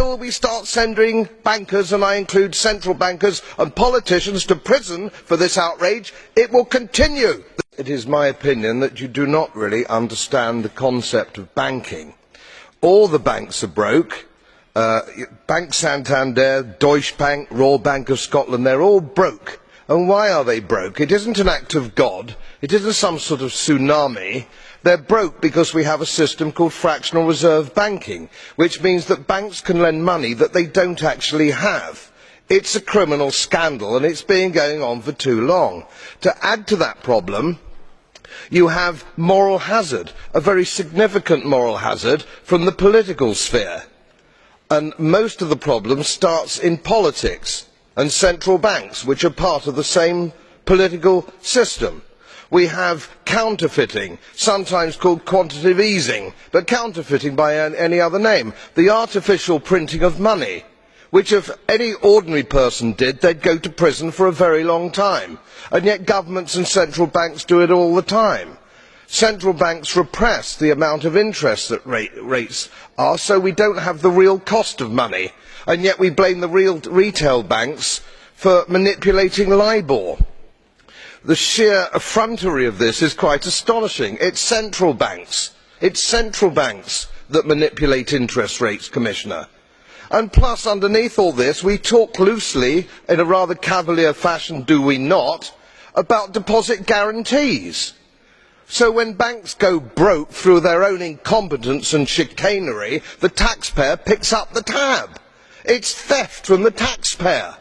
until we start sending bankers, and I include central bankers and politicians, to prison for this outrage, it will continue. It is my opinion that you do not really understand the concept of banking. All the banks are broke. Bank Santander, Deutsche Bank, Royal Bank of Scotland, they're all broke. And why are they broke? It isn't an act of God. It isn't some sort of tsunami. They're broke because we have a system called fractional reserve banking, which means that banks can lend money that they don't actually have. It's a criminal scandal, and it's been going on for too long. To add to that problem, you have moral hazard, a very significant moral hazard from the political sphere. And most of the problem starts in politics and central banks, which are part of the same political system. We have counterfeiting, sometimes called quantitative easing, but counterfeiting by any other name. The artificial printing of money, which if any ordinary person did, they'd go to prison for a very long time. And yet governments and central banks do it all the time. Central banks repress the amount of interest that rates are, so we don't have the real cost of money. And yet we blame the real retail banks for manipulating LIBOR. The sheer effrontery of this is quite astonishing. It's central banks that manipulate interest rates, Commissioner. And plus, underneath all this, we talk loosely, in a rather cavalier fashion, do we not, about deposit guarantees. So when banks go broke through their own incompetence and chicanery, the taxpayer picks up the tab. It's theft from the taxpayer.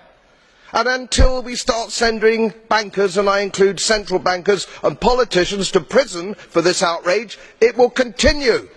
And until we start sending bankers, and I include central bankers and politicians, to prison for this outrage, it will continue.